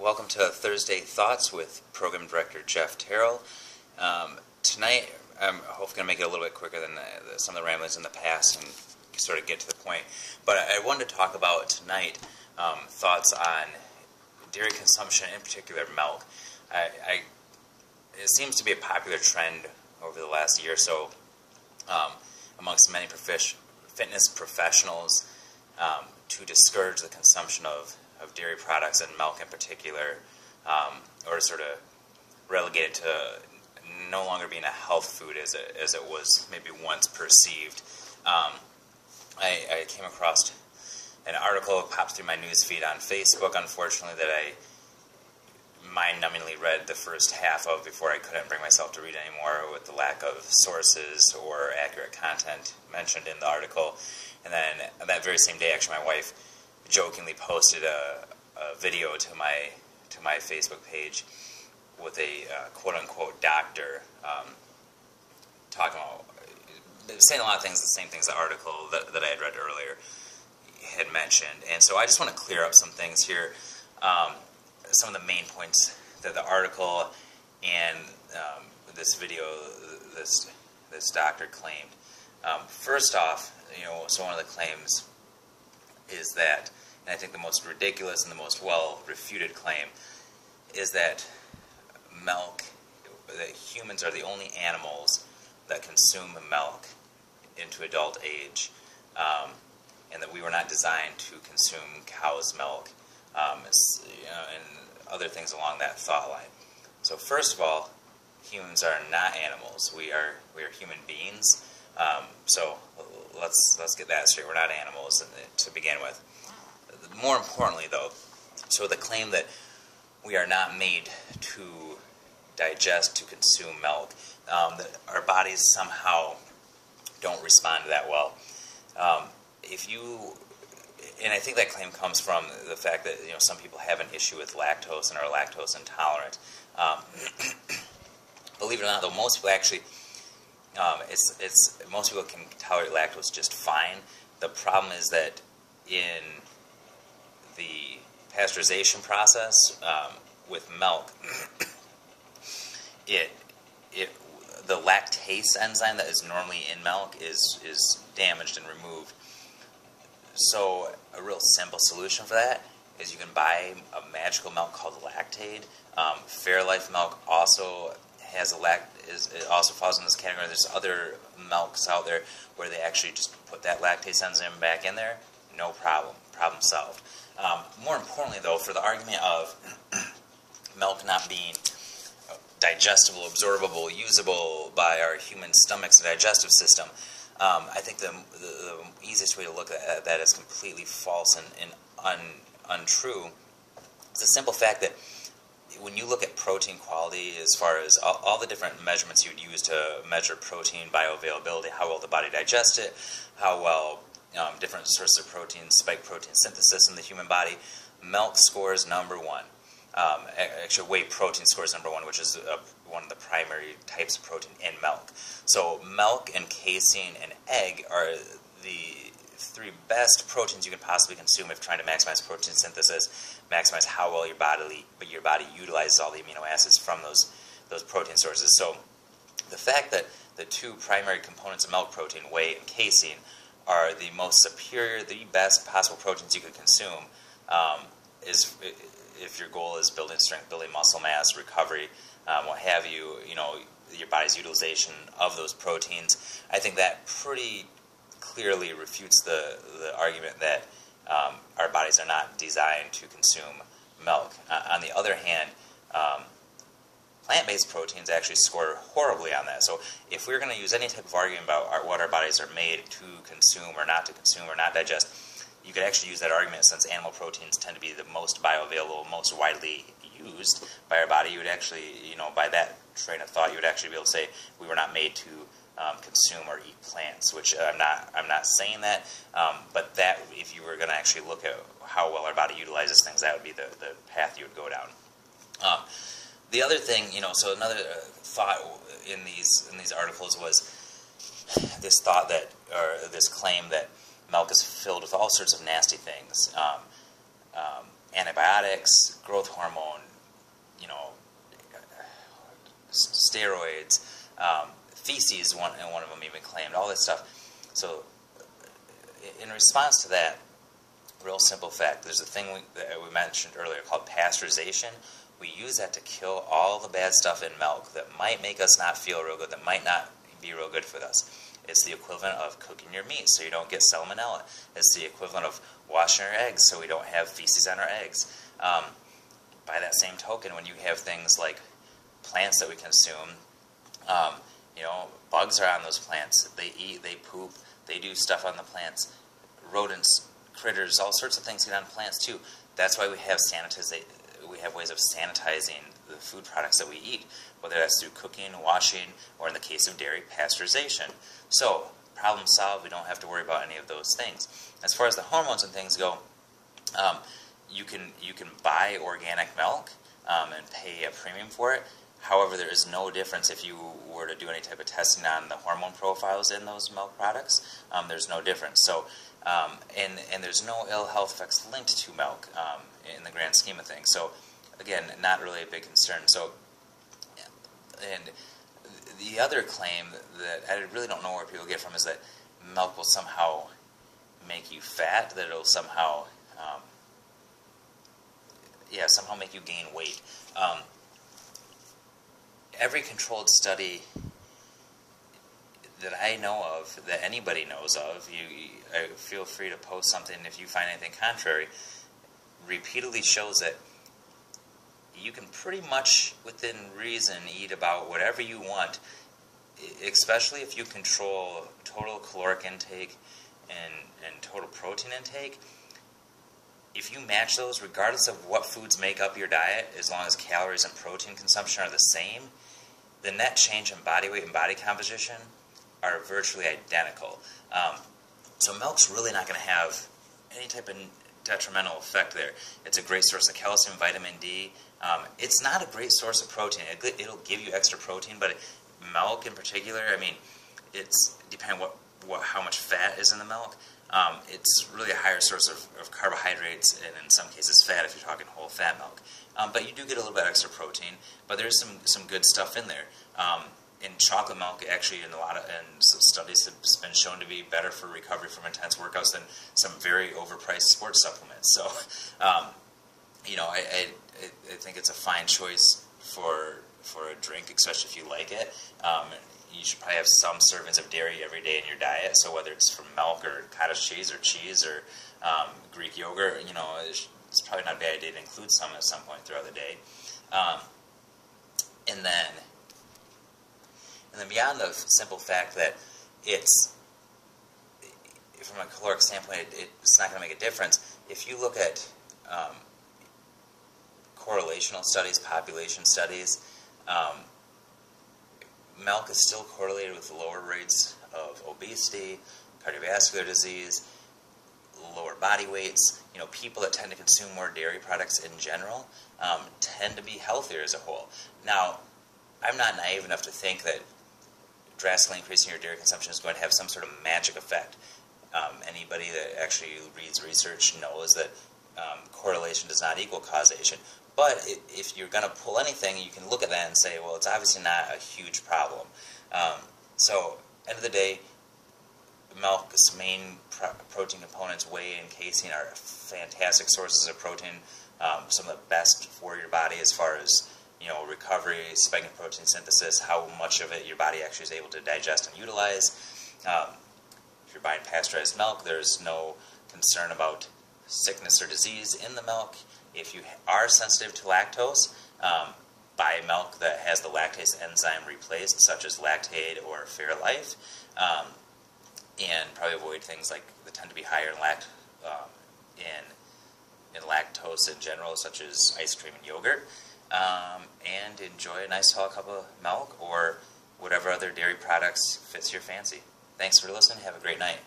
welcome to Thursday Thoughts with Program Director Jeff Terrell. Tonight, I'm hopefully going to make it a little bit quicker than some of the ramblings in the past and sort of get to the point. But I wanted to talk about tonight thoughts on dairy consumption, in particular milk. It seems to be a popular trend over the last year or so amongst many fitness professionals to discourage the consumption of dairy products and milk in particular, or sort of relegate it to no longer being a health food as it was maybe once perceived. I came across an article that popped through my news feed on Facebook, unfortunately, that I mind-numbingly read the first half of before I couldn't bring myself to read anymore with the lack of sources or accurate content mentioned in the article. And then that very same day, actually, my wife jokingly posted a video to my Facebook page with a quote-unquote doctor talking about, saying a lot of things, the same things the article that I had read earlier had mentioned. And so I just want to clear up some things here, some of the main points that the article and this video, this doctor claimed. First off, so one of the claims is that, and I think the most ridiculous and the most well-refuted claim, is that humans are the only animals that consume milk into adult age, and that we were not designed to consume cow's milk, and other things along that thought line. So first of all, humans are not animals. We are human beings. So let's get that straight. We're not animals to begin with. More importantly, though, so the claim that we are not made to digest, to consume milk, that our bodies somehow don't respond to that well. And I think that claim comes from the fact that some people have an issue with lactose and are lactose intolerant. Believe it or not, though, most people actually, most people can tolerate lactose just fine. The problem is that in the pasteurization process with milk, the lactase enzyme that is normally in milk is damaged and removed. So a real simple solution for that is you can buy a magical milk called Lactaid. Fairlife milk also has it also falls in this category. There's other milks out there where they actually just put that lactase enzyme back in there. No problem. Problem solved. More importantly, though, for the argument of milk not being digestible, absorbable, usable by our human stomachs and digestive system, I think the easiest way to look at that is completely false and untrue. It's the simple fact that when you look at protein quality, as far as all the different measurements you would use to measure protein bioavailability, how well the body digests it, how well different sources of protein, spike protein synthesis in the human body, milk scores number one. Actually, whey protein scores number one, which is one of the primary types of protein in milk. So milk and casein and egg are the three best proteins you can possibly consume if trying to maximize protein synthesis, maximize how well your body utilizes all the amino acids from those protein sources. So the fact that the two primary components of milk protein, whey and casein, are the most superior, the best possible proteins you could consume, is, if your goal is building strength, building muscle mass, recovery, what have you, your body's utilization of those proteins, I think that pretty clearly refutes the argument that our bodies are not designed to consume milk. On the other hand, plant-based proteins actually score horribly on that. So if we're going to use any type of argument about what our bodies are made to consume or not to consume or not digest, you could actually use that argument since animal proteins tend to be the most bioavailable, most widely used by our body. You would actually, by that train of thought, you would actually be able to say we were not made to consume or eat plants, which I'm not saying that, but that, if you were going to actually look at how well our body utilizes things, that would be the path you would go down. The other thing, so another thought in these articles was this thought that, or this claim that milk is filled with all sorts of nasty things. antibiotics, growth hormone, you know, steroids, feces, and one of them even claimed, all this stuff. So in response to that, real simple fact, there's a thing that we mentioned earlier called pasteurization. We use that to kill all the bad stuff in milk that might make us not feel real good, that might not be real good for us. It's the equivalent of cooking your meat so you don't get salmonella. It's the equivalent of washing our eggs so we don't have feces on our eggs. By that same token, when you have things like plants that we consume, you know, bugs are on those plants. They eat, they poop, they do stuff on the plants. Rodents, critters, all sorts of things get on plants too. That's why we have ways of sanitizing the food products that we eat, whether that's through cooking, washing, or in the case of dairy, pasteurization. So, problem solved, we don't have to worry about any of those things. As far as the hormones and things go, you can buy organic milk and pay a premium for it. However, there is no difference if you were to do any type of testing on the hormone profiles in those milk products. There's no difference. So, and there's no ill health effects linked to milk in the grand scheme of things. So, again, not really a big concern. So, and the other claim that I really don't know where people get from is that milk will somehow make you fat, that it'll somehow, somehow make you gain weight. Every controlled study that I know of, that anybody knows of, I feel free to post something if you find anything contrary, repeatedly shows that you can pretty much, within reason, eat about whatever you want, especially if you control total caloric intake and total protein intake. If you match those, regardless of what foods make up your diet, as long as calories and protein consumption are the same, the net change in body weight and body composition are virtually identical. So milk's really not going to have any type of detrimental effect there. It's a great source of calcium, vitamin D. It's not a great source of protein. It'll give you extra protein, but milk in particular, I mean, it's depending on how much fat is in the milk. It's really a higher source of carbohydrates and in some cases fat if you're talking whole fat milk. But you do get a little bit extra protein, but there's some good stuff in there. In chocolate milk, actually, some studies have been shown to be better for recovery from intense workouts than some very overpriced sports supplements. So, you know, I think it's a fine choice for a drink, especially if you like it. You should probably have some servings of dairy every day in your diet. So whether it's from milk or cottage cheese or Greek yogurt, you know, it's probably not a bad idea to include some at some point throughout the day. And then beyond the simple fact that it's, from a caloric standpoint, it's not going to make a difference. If you look at correlational studies, population studies, milk is still correlated with lower rates of obesity, cardiovascular disease, lower body weights. You know, people that tend to consume more dairy products in general tend to be healthier as a whole. Now, I'm not naive enough to think that drastically increasing your dairy consumption is going to have some sort of magic effect. Anybody that actually reads research knows that correlation does not equal causation. But if you're going to pull anything, you can look at that and say, well, it's obviously not a huge problem. So, end of the day, milk's main protein components, whey and casein, are fantastic sources of protein. Some of the best for your body as far as, you know, recovery, spiking protein synthesis, how much of it your body actually is able to digest and utilize. If you're buying pasteurized milk, there's no concern about sickness or disease in the milk. If you are sensitive to lactose, buy milk that has the lactase enzyme replaced, such as Lactaid or Fairlife, and probably avoid things like that tend to be higher in lactose in general, such as ice cream and yogurt, and enjoy a nice tall cup of milk or whatever other dairy products fits your fancy. Thanks for listening. Have a great night.